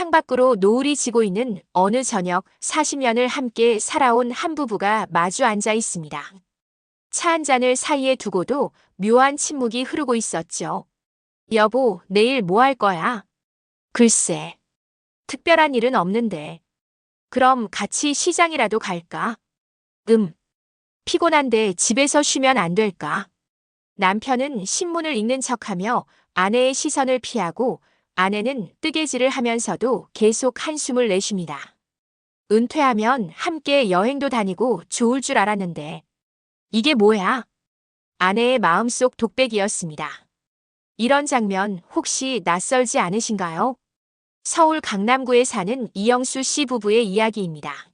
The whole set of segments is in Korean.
창밖으로 노을이 지고 있는 어느 저녁 40년을 함께 살아온 한 부부가 마주 앉아 있습니다. 차 한 잔을 사이에 두고도 묘한 침묵이 흐르고 있었죠. 여보, 내일 뭐 할 거야? 글쎄, 특별한 일은 없는데. 그럼 같이 시장이라도 갈까? 피곤한데 집에서 쉬면 안 될까? 남편은 신문을 읽는 척하며 아내의 시선을 피하고 아내는 뜨개질을 하면서도 계속 한숨을 내쉽니다. 은퇴하면 함께 여행도 다니고 좋을 줄 알았는데. 이게 뭐야? 아내의 마음속 독백이었습니다. 이런 장면 혹시 낯설지 않으신가요? 서울 강남구에 사는 이영수 씨 부부의 이야기입니다.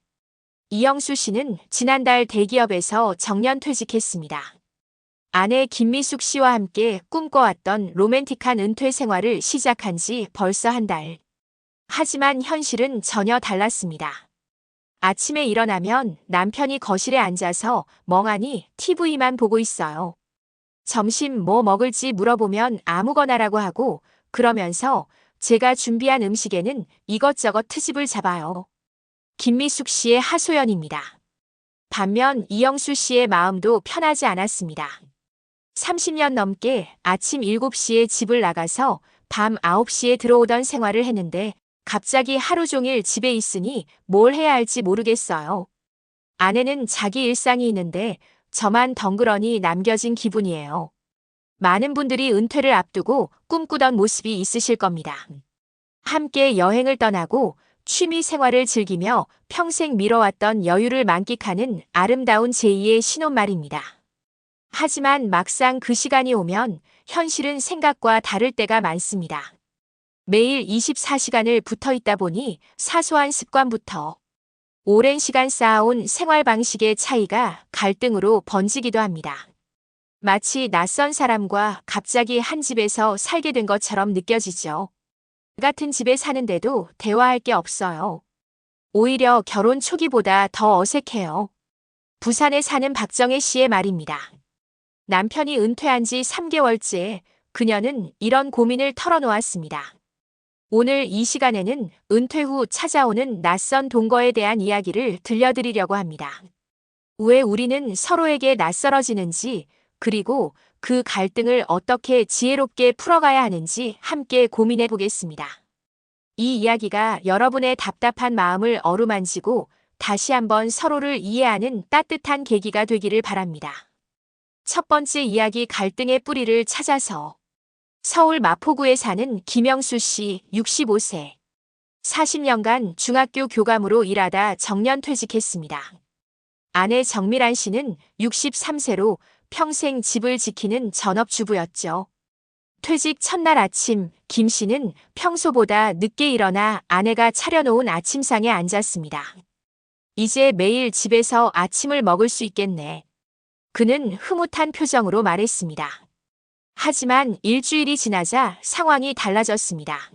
이영수 씨는 지난달 대기업에서 정년퇴직했습니다. 아내 김미숙 씨와 함께 꿈꿔왔던 로맨틱한 은퇴 생활을 시작한 지 벌써 한 달. 하지만 현실은 전혀 달랐습니다. 아침에 일어나면 남편이 거실에 앉아서 멍하니 TV만 보고 있어요. 점심 뭐 먹을지 물어보면 아무거나라고 하고 그러면서 제가 준비한 음식에는 이것저것 트집을 잡아요. 김미숙 씨의 하소연입니다. 반면 이영수 씨의 마음도 편하지 않았습니다. 30년 넘게 아침 7시에 집을 나가서 밤 9시에 들어오던 생활을 했는데 갑자기 하루 종일 집에 있으니 뭘 해야 할지 모르겠어요. 아내는 자기 일상이 있는데 저만 덩그러니 남겨진 기분이에요. 많은 분들이 은퇴를 앞두고 꿈꾸던 모습이 있으실 겁니다. 함께 여행을 떠나고 취미 생활을 즐기며 평생 미뤄왔던 여유를 만끽하는 아름다운 제2의 신혼말입니다. 하지만 막상 그 시간이 오면 현실은 생각과 다를 때가 많습니다. 매일 24시간을 붙어 있다 보니 사소한 습관부터 오랜 시간 쌓아온 생활 방식의 차이가 갈등으로 번지기도 합니다. 마치 낯선 사람과 갑자기 한 집에서 살게 된 것처럼 느껴지죠. 같은 집에 사는데도 대화할 게 없어요. 오히려 결혼 초기보다 더 어색해요. 부산에 사는 박정혜 씨의 말입니다. 남편이 은퇴한 지 3개월째 그녀는 이런 고민을 털어놓았습니다. 오늘 이 시간에는 은퇴 후 찾아오는 낯선 동거에 대한 이야기를 들려드리려고 합니다. 왜 우리는 서로에게 낯설어지는지, 그리고 그 갈등을 어떻게 지혜롭게 풀어가야 하는지 함께 고민해 보겠습니다. 이 이야기가 여러분의 답답한 마음을 어루만지고 다시 한번 서로를 이해하는 따뜻한 계기가 되기를 바랍니다. 첫 번째 이야기, 갈등의 뿌리를 찾아서. 서울 마포구에 사는 김영수 씨 65세. 40년간 중학교 교감으로 일하다 정년퇴직했습니다. 아내 정미란 씨는 63세로 평생 집을 지키는 전업주부였죠. 퇴직 첫날 아침, 김 씨는 평소보다 늦게 일어나 아내가 차려놓은 아침상에 앉았습니다. 이제 매일 집에서 아침을 먹을 수 있겠네. 그는 흐뭇한 표정으로 말했습니다. 하지만 일주일이 지나자 상황이 달라졌습니다.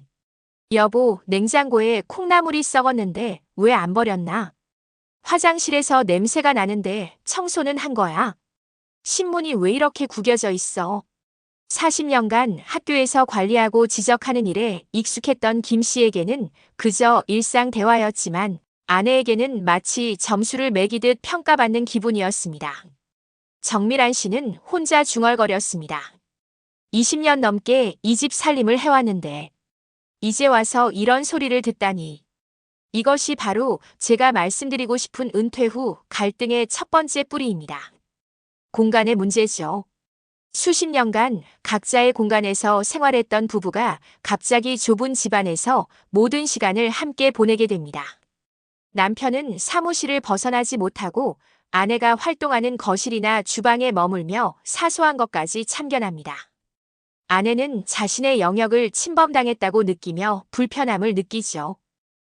여보, 냉장고에 콩나물이 썩었는데 왜 안 버렸나? 화장실에서 냄새가 나는데 청소는 한 거야? 신문이 왜 이렇게 구겨져 있어? 40년간 학교에서 관리하고 지적하는 일에 익숙했던 김 씨에게는 그저 일상 대화였지만 아내에게는 마치 점수를 매기듯 평가받는 기분이었습니다. 정미란 씨는 혼자 중얼거렸습니다. 20년 넘게 이 집 살림을 해왔는데 이제 와서 이런 소리를 듣다니. 이것이 바로 제가 말씀드리고 싶은 은퇴 후 갈등의 첫 번째 뿌리입니다. 공간의 문제죠. 수십 년간 각자의 공간에서 생활했던 부부가 갑자기 좁은 집안에서 모든 시간을 함께 보내게 됩니다. 남편은 사무실을 벗어나지 못하고 아내가 활동하는 거실이나 주방에 머물며 사소한 것까지 참견합니다. 아내는 자신의 영역을 침범당했다고 느끼며 불편함을 느끼죠.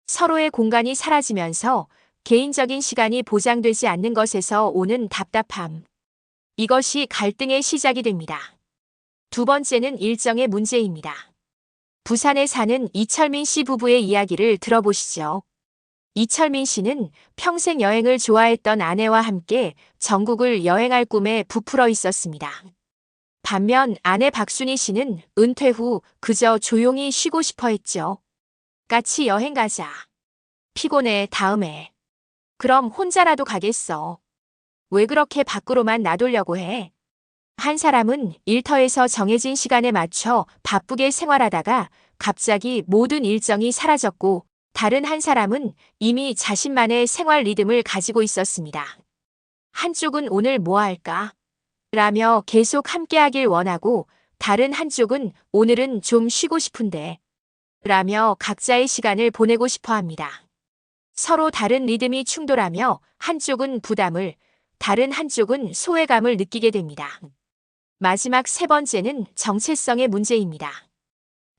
서로의 공간이 사라지면서 개인적인 시간이 보장되지 않는 것에서 오는 답답함. 이것이 갈등의 시작이 됩니다. 두 번째는 일정의 문제입니다. 부산에 사는 이철민 씨 부부의 이야기를 들어보시죠. 이철민 씨는 평생 여행을 좋아했던 아내와 함께 전국을 여행할 꿈에 부풀어 있었습니다. 반면 아내 박순희 씨는 은퇴 후 그저 조용히 쉬고 싶어 했죠. 같이 여행 가자. 피곤해, 다음에. 그럼 혼자라도 가겠어. 왜 그렇게 밖으로만 나돌려고 해? 한 사람은 일터에서 정해진 시간에 맞춰 바쁘게 생활하다가 갑자기 모든 일정이 사라졌고, 다른 한 사람은 이미 자신만의 생활 리듬을 가지고 있었습니다. 한쪽은 오늘 뭐 할까? 라며 계속 함께하길 원하고, 다른 한쪽은 오늘은 좀 쉬고 싶은데 라며 각자의 시간을 보내고 싶어 합니다. 서로 다른 리듬이 충돌하며 한쪽은 부담을, 다른 한쪽은 소외감을 느끼게 됩니다. 마지막 세 번째는 정체성의 문제입니다.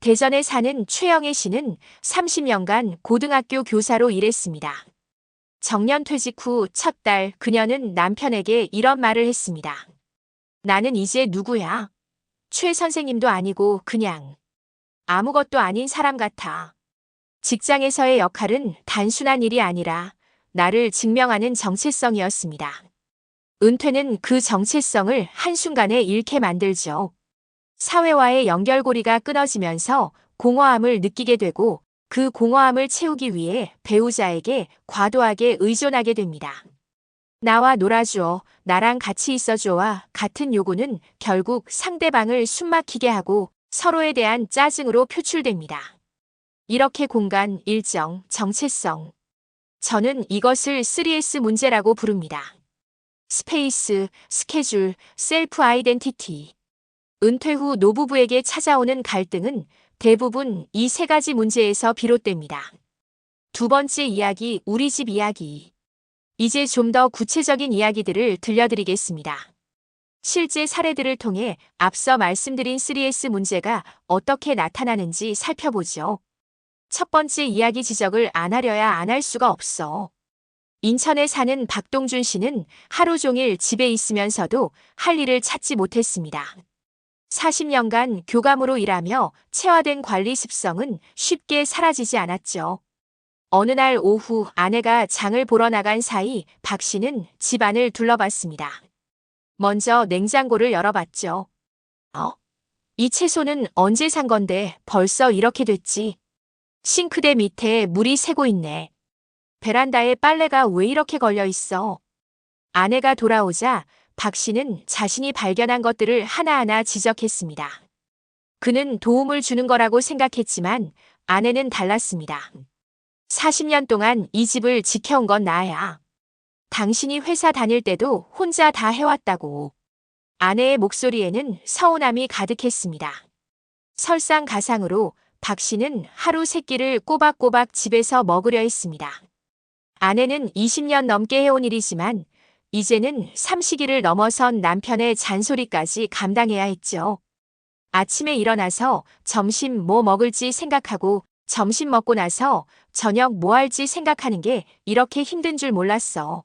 대전에 사는 최영애 씨는 30년간 고등학교 교사로 일했습니다. 정년 퇴직 후 첫 달 그녀는 남편에게 이런 말을 했습니다. 나는 이제 누구야? 최 선생님도 아니고 그냥 아무것도 아닌 사람 같아. 직장에서의 역할은 단순한 일이 아니라 나를 증명하는 정체성이었습니다. 은퇴는 그 정체성을 한순간에 잃게 만들죠. 사회와의 연결고리가 끊어지면서 공허함을 느끼게 되고 그 공허함을 채우기 위해 배우자에게 과도하게 의존하게 됩니다. 나와 놀아줘, 나랑 같이 있어줘와 같은 요구는 결국 상대방을 숨막히게 하고 서로에 대한 짜증으로 표출됩니다. 이렇게 공간, 일정, 정체성. 저는 이것을 3S 문제라고 부릅니다. 스페이스, 스케줄, 셀프 아이덴티티. 은퇴 후 노부부에게 찾아오는 갈등은 대부분 이 세 가지 문제에서 비롯됩니다. 두 번째 이야기, 우리 집 이야기. 이제 좀 더 구체적인 이야기들을 들려드리겠습니다. 실제 사례들을 통해 앞서 말씀드린 3S 문제가 어떻게 나타나는지 살펴보죠. 첫 번째 이야기, 지적을 안 하려야 안 할 수가 없어. 인천에 사는 박동준 씨는 하루 종일 집에 있으면서도 할 일을 찾지 못했습니다. 40년간 교감으로 일하며 체화된 관리 습성은 쉽게 사라지지 않았죠. 어느 날 오후 아내가 장을 보러 나간 사이 박 씨는 집안을 둘러봤습니다. 먼저 냉장고를 열어봤죠. 이 채소는 언제 산 건데 벌써 이렇게 됐지? 싱크대 밑에 물이 새고 있네. 베란다에 빨래가 왜 이렇게 걸려 있어? 아내가 돌아오자 박 씨는 자신이 발견한 것들을 하나하나 지적했습니다. 그는 도움을 주는 거라고 생각했지만 아내는 달랐습니다. 40년 동안 이 집을 지켜온 건 나야. 당신이 회사 다닐 때도 혼자 다 해왔다고. 아내의 목소리에는 서운함이 가득했습니다. 설상가상으로 박 씨는 하루 3끼를 꼬박꼬박 집에서 먹으려 했습니다. 아내는 20년 넘게 해온 일이지만 이제는 삼시기를 넘어선 남편의 잔소리까지 감당해야 했죠. 아침에 일어나서 점심 뭐 먹을지 생각하고 점심 먹고 나서 저녁 뭐 할지 생각하는 게 이렇게 힘든 줄 몰랐어.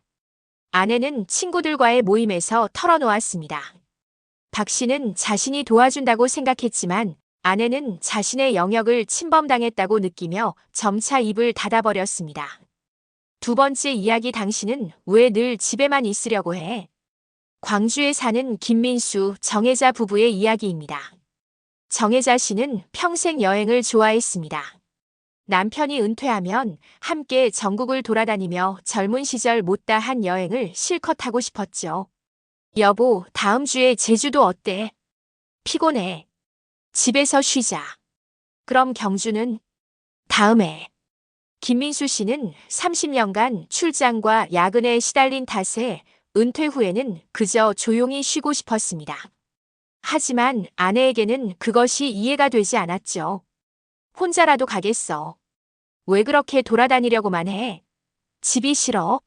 아내는 친구들과의 모임에서 털어놓았습니다. 박 씨는 자신이 도와준다고 생각했지만 아내는 자신의 영역을 침범당했다고 느끼며 점차 입을 닫아버렸습니다. 두 번째 이야기, 당신은 왜 늘 집에만 있으려고 해? 광주에 사는 김민수, 정혜자 부부의 이야기입니다. 정혜자 씨는 평생 여행을 좋아했습니다. 남편이 은퇴하면 함께 전국을 돌아다니며 젊은 시절 못다한 여행을 실컷 하고 싶었죠. 여보, 다음 주에 제주도 어때? 피곤해. 집에서 쉬자. 그럼 경주는? 다음에. 김민수 씨는 30년간 출장과 야근에 시달린 탓에 은퇴 후에는 그저 조용히 쉬고 싶었습니다. 하지만 아내에게는 그것이 이해가 되지 않았죠. 혼자라도 가겠어. 왜 그렇게 돌아다니려고만 해? 집이 싫어?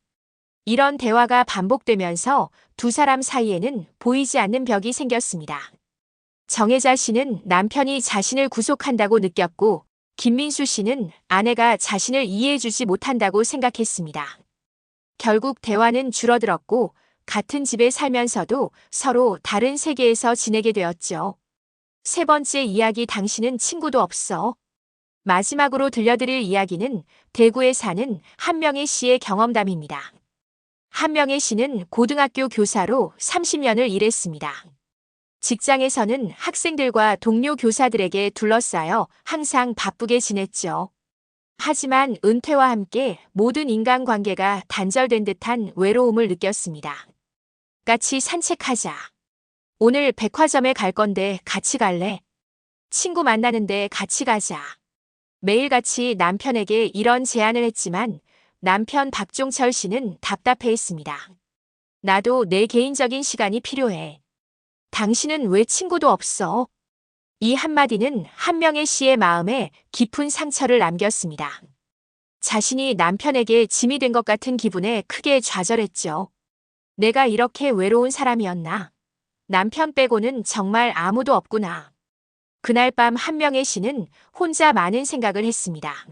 이런 대화가 반복되면서 두 사람 사이에는 보이지 않는 벽이 생겼습니다. 정혜자 씨는 남편이 자신을 구속한다고 느꼈고 김민수 씨는 아내가 자신을 이해해주지 못한다고 생각했습니다. 결국 대화는 줄어들었고 같은 집에 살면서도 서로 다른 세계에서 지내게 되었죠. 세 번째 이야기, 당신은 친구도 없어? 마지막으로 들려드릴 이야기는 대구에 사는 한명애 씨의 경험담입니다. 한명애 씨는 고등학교 교사로 30년을 일했습니다. 직장에서는 학생들과 동료 교사들에게 둘러싸여 항상 바쁘게 지냈죠. 하지만 은퇴와 함께 모든 인간관계가 단절된 듯한 외로움을 느꼈습니다. 같이 산책하자. 오늘 백화점에 갈 건데 같이 갈래? 친구 만나는데 같이 가자. 매일같이 남편에게 이런 제안을 했지만 남편 박종철 씨는 답답해했습니다. 나도 내 개인적인 시간이 필요해. 당신은 왜 친구도 없어? 이 한마디는 한명애 씨의 마음에 깊은 상처를 남겼습니다. 자신이 남편에게 짐이 된 것 같은 기분에 크게 좌절했죠. 내가 이렇게 외로운 사람이었나? 남편 빼고는 정말 아무도 없구나. 그날 밤 한명애 씨는 혼자 많은 생각을 했습니다.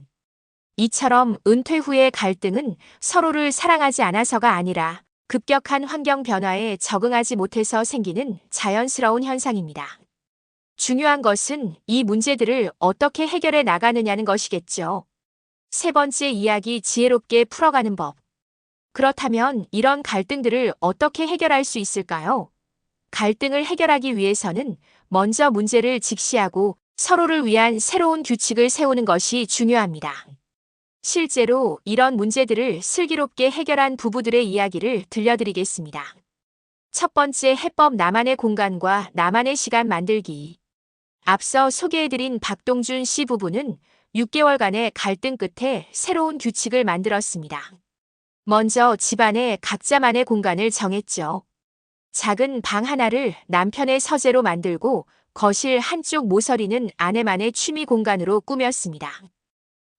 이처럼 은퇴 후의 갈등은 서로를 사랑하지 않아서가 아니라 급격한 환경 변화에 적응하지 못해서 생기는 자연스러운 현상입니다. 중요한 것은 이 문제들을 어떻게 해결해 나가느냐는 것이겠죠. 세 번째 이야기, 지혜롭게 풀어가는 법. 그렇다면 이런 갈등들을 어떻게 해결할 수 있을까요? 갈등을 해결하기 위해서는 먼저 문제를 직시하고 서로를 위한 새로운 규칙을 세우는 것이 중요합니다. 실제로 이런 문제들을 슬기롭게 해결한 부부들의 이야기를 들려드리겠습니다. 첫 번째 해법, 나만의 공간과 나만의 시간 만들기. 앞서 소개해드린 박동준 씨 부부는 6개월간의 갈등 끝에 새로운 규칙을 만들었습니다. 먼저 집안에 각자만의 공간을 정했죠. 작은 방 하나를 남편의 서재로 만들고 거실 한쪽 모서리는 아내만의 취미 공간으로 꾸몄습니다.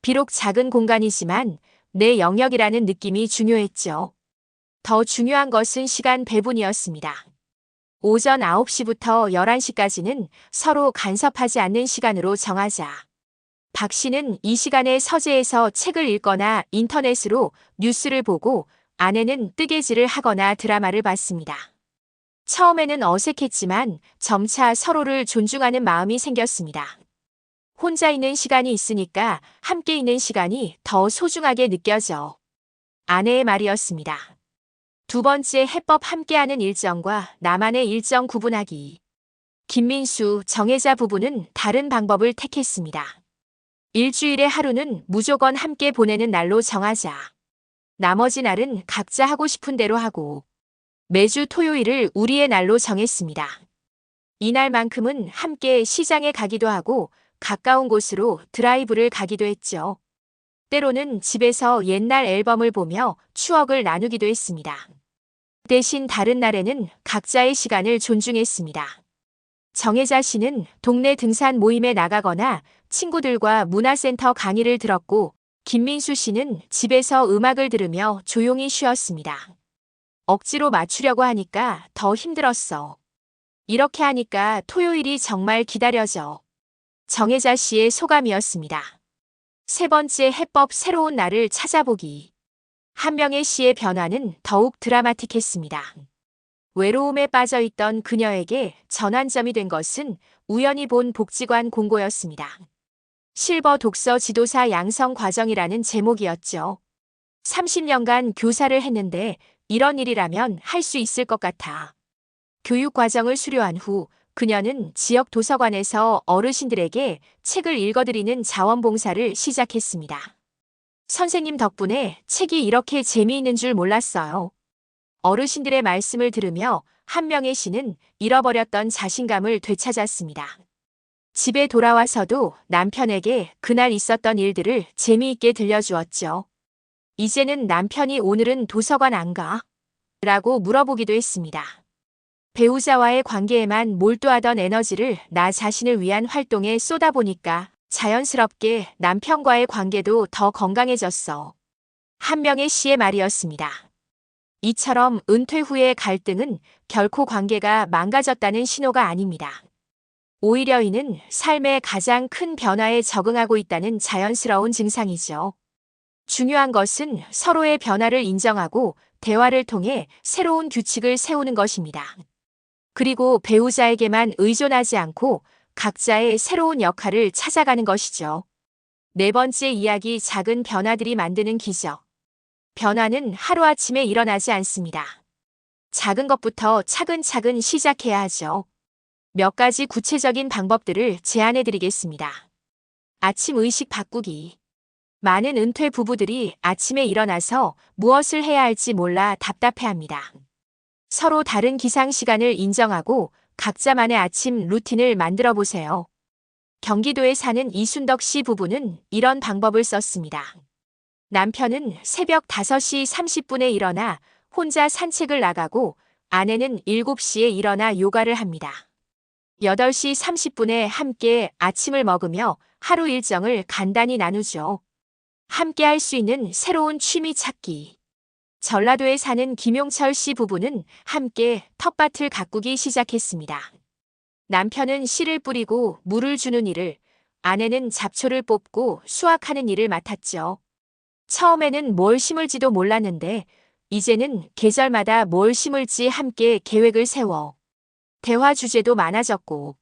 비록 작은 공간이지만 내 영역이라는 느낌이 중요했죠. 더 중요한 것은 시간 배분이었습니다. 오전 9시부터 11시까지는 서로 간섭하지 않는 시간으로 정하자. 박 씨는 이 시간에 서재에서 책을 읽거나 인터넷으로 뉴스를 보고 아내는 뜨개질을 하거나 드라마를 봤습니다. 처음에는 어색했지만 점차 서로를 존중하는 마음이 생겼습니다. 혼자 있는 시간이 있으니까 함께 있는 시간이 더 소중하게 느껴져. 아내의 말이었습니다. 두 번째 해법, 함께하는 일정과 나만의 일정 구분하기. 김민수, 정혜자 부부는 다른 방법을 택했습니다. 일주일에 하루는 무조건 함께 보내는 날로 정하자. 나머지 날은 각자 하고 싶은 대로 하고. 매주 토요일을 우리의 날로 정했습니다. 이날만큼은 함께 시장에 가기도 하고 가까운 곳으로 드라이브를 가기도 했죠. 때로는 집에서 옛날 앨범을 보며 추억을 나누기도 했습니다. 대신 다른 날에는 각자의 시간을 존중했습니다. 정혜자 씨는 동네 등산 모임에 나가거나 친구들과 문화센터 강의를 들었고, 김민수 씨는 집에서 음악을 들으며 조용히 쉬었습니다. 억지로 맞추려고 하니까 더 힘들었어. 이렇게 하니까 토요일이 정말 기다려져. 정혜자 씨의 소감이었습니다. 세 번째 해법, 새로운 나를 찾아보기. 한명애 씨의 변화는 더욱 드라마틱했습니다. 외로움에 빠져있던 그녀에게 전환점이 된 것은 우연히 본 복지관 공고였습니다. 실버 독서 지도사 양성 과정이라는 제목이었죠. 30년간 교사를 했는데 이런 일이라면 할 수 있을 것 같아. 교육 과정을 수료한 후 그녀는 지역 도서관에서 어르신들에게 책을 읽어드리는 자원봉사를 시작했습니다. 선생님 덕분에 책이 이렇게 재미있는 줄 몰랐어요. 어르신들의 말씀을 들으며 한명애 씨는 잃어버렸던 자신감을 되찾았습니다. 집에 돌아와서도 남편에게 그날 있었던 일들을 재미있게 들려주었죠. 이제는 남편이 오늘은 도서관 안 가? 라고 물어보기도 했습니다. 배우자와의 관계에만 몰두하던 에너지를 나 자신을 위한 활동에 쏟아보니까 자연스럽게 남편과의 관계도 더 건강해졌어. 한명애 씨의 말이었습니다. 이처럼 은퇴 후의 갈등은 결코 관계가 망가졌다는 신호가 아닙니다. 오히려 이는 삶의 가장 큰 변화에 적응하고 있다는 자연스러운 증상이죠. 중요한 것은 서로의 변화를 인정하고 대화를 통해 새로운 규칙을 세우는 것입니다. 그리고 배우자에게만 의존하지 않고 각자의 새로운 역할을 찾아가는 것이죠. 네 번째 이야기, 작은 변화들이 만드는 기적. 변화는 하루아침에 일어나지 않습니다. 작은 것부터 차근차근 시작해야 하죠. 몇 가지 구체적인 방법들을 제안해 드리겠습니다. 아침 의식 바꾸기. 많은 은퇴 부부들이 아침에 일어나서 무엇을 해야 할지 몰라 답답해합니다. 서로 다른 기상 시간을 인정하고 각자만의 아침 루틴을 만들어 보세요. 경기도에 사는 이순덕 씨 부부는 이런 방법을 썼습니다. 남편은 새벽 5시 30분에 일어나 혼자 산책을 나가고 아내는 7시에 일어나 요가를 합니다. 8시 30분에 함께 아침을 먹으며 하루 일정을 간단히 나누죠. 함께 할 수 있는 새로운 취미 찾기. 전라도에 사는 김용철 씨 부부는 함께 텃밭을 가꾸기 시작했습니다. 남편은 씨를 뿌리고 물을 주는 일을, 아내는 잡초를 뽑고 수확하는 일을 맡았죠. 처음에는 뭘 심을지도 몰랐는데 이제는 계절마다 뭘 심을지 함께 계획을 세워 대화 주제도 많아졌고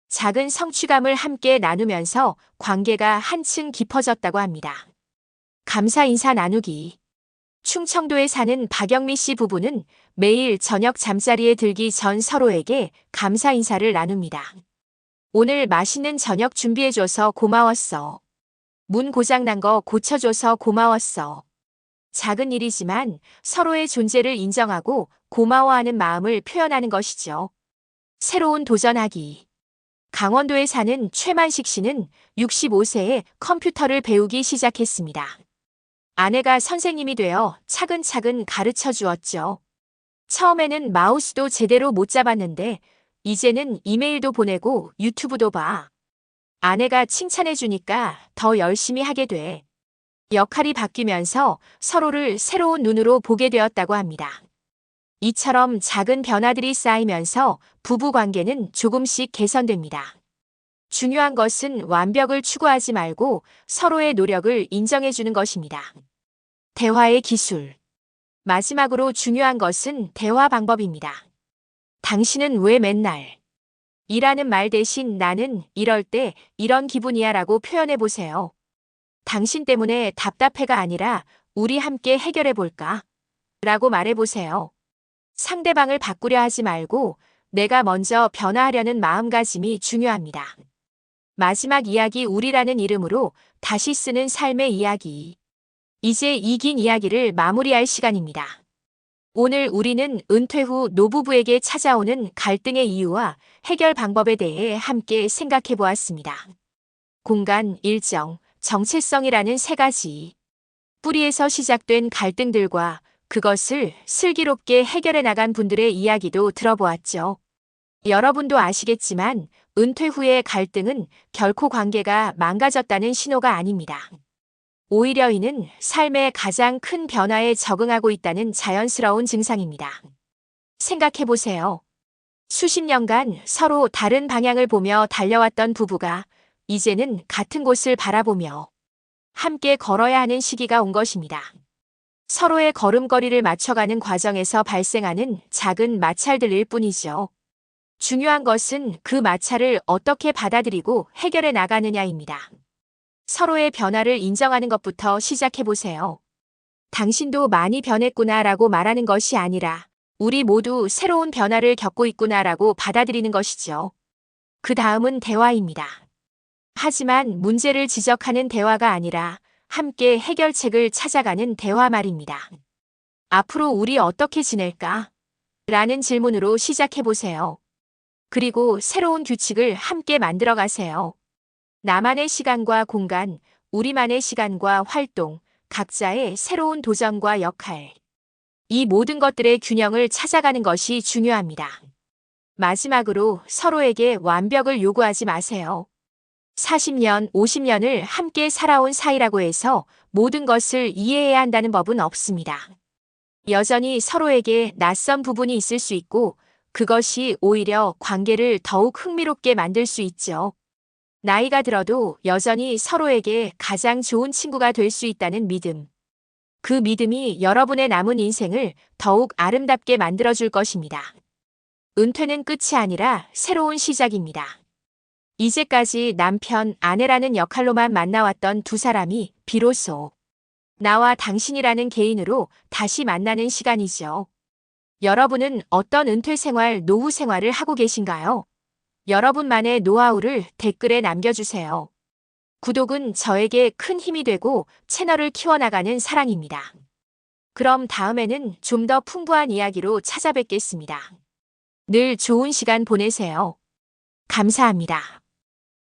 작은 성취감을 함께 나누면서 관계가 한층 깊어졌다고 합니다. 감사 인사 나누기. 충청도에 사는 박영미 씨 부부는 매일 저녁 잠자리에 들기 전 서로에게 감사 인사를 나눕니다. 오늘 맛있는 저녁 준비해줘서 고마웠어. 문 고장난 거 고쳐줘서 고마웠어. 작은 일이지만 서로의 존재를 인정하고 고마워하는 마음을 표현하는 것이죠. 새로운 도전하기. 강원도에 사는 최만식 씨는 65세에 컴퓨터를 배우기 시작했습니다. 아내가 선생님이 되어 차근차근 가르쳐 주었죠. 처음에는 마우스도 제대로 못 잡았는데 이제는 이메일도 보내고 유튜브도 봐. 아내가 칭찬해 주니까 더 열심히 하게 돼. 역할이 바뀌면서 서로를 새로운 눈으로 보게 되었다고 합니다. 이처럼 작은 변화들이 쌓이면서 부부 관계는 조금씩 개선됩니다. 중요한 것은 완벽을 추구하지 말고 서로의 노력을 인정해 주는 것입니다. 대화의 기술. 마지막으로 중요한 것은 대화 방법입니다. 당신은 왜 맨날 이라는 말 대신 나는 이럴 때 이런 기분이야 라고 표현해 보세요. 당신 때문에 답답해가 아니라 우리 함께 해결해 볼까? 라고 말해 보세요. 상대방을 바꾸려 하지 말고 내가 먼저 변화하려는 마음가짐이 중요합니다. 마지막 이야기 우리라는 이름으로 다시 쓰는 삶의 이야기. 이제 이 긴 이야기를 마무리할 시간입니다. 오늘 우리는 은퇴 후 노부부에게 찾아오는 갈등의 이유와 해결 방법에 대해 함께 생각해 보았습니다. 공간, 일정, 정체성이라는 세 가지. 뿌리에서 시작된 갈등들과 그것을 슬기롭게 해결해 나간 분들의 이야기도 들어보았죠. 여러분도 아시겠지만 은퇴 후의 갈등은 결코 관계가 망가졌다는 신호가 아닙니다. 오히려 이는 삶의 가장 큰 변화에 적응하고 있다는 자연스러운 증상입니다. 생각해 보세요. 수십 년간 서로 다른 방향을 보며 달려왔던 부부가 이제는 같은 곳을 바라보며 함께 걸어야 하는 시기가 온 것입니다. 서로의 걸음걸이를 맞춰가는 과정에서 발생하는 작은 마찰들일 뿐이죠. 중요한 것은 그 마찰을 어떻게 받아들이고 해결해 나가느냐입니다. 서로의 변화를 인정하는 것부터 시작해 보세요. 당신도 많이 변했구나라고 말하는 것이 아니라 우리 모두 새로운 변화를 겪고 있구나라고 받아들이는 것이죠. 그 다음은 대화입니다. 하지만 문제를 지적하는 대화가 아니라 함께 해결책을 찾아가는 대화 말입니다. 앞으로 우리 어떻게 지낼까? 라는 질문으로 시작해 보세요. 그리고 새로운 규칙을 함께 만들어 가세요. 나만의 시간과 공간, 우리만의 시간과 활동, 각자의 새로운 도전과 역할. 이 모든 것들의 균형을 찾아가는 것이 중요합니다. 마지막으로 서로에게 완벽을 요구하지 마세요. 40년, 50년을 함께 살아온 사이라고 해서 모든 것을 이해해야 한다는 법은 없습니다. 여전히 서로에게 낯선 부분이 있을 수 있고 그것이 오히려 관계를 더욱 흥미롭게 만들 수 있죠. 나이가 들어도 여전히 서로에게 가장 좋은 친구가 될 수 있다는 믿음. 그 믿음이 여러분의 남은 인생을 더욱 아름답게 만들어줄 것입니다. 은퇴는 끝이 아니라 새로운 시작입니다. 이제까지 남편, 아내라는 역할로만 만나왔던 두 사람이 비로소 나와 당신이라는 개인으로 다시 만나는 시간이죠. 여러분은 어떤 은퇴 생활, 노후 생활을 하고 계신가요? 여러분만의 노하우를 댓글에 남겨주세요. 구독은 저에게 큰 힘이 되고 채널을 키워나가는 사랑입니다. 그럼 다음에는 좀 더 풍부한 이야기로 찾아뵙겠습니다. 늘 좋은 시간 보내세요. 감사합니다.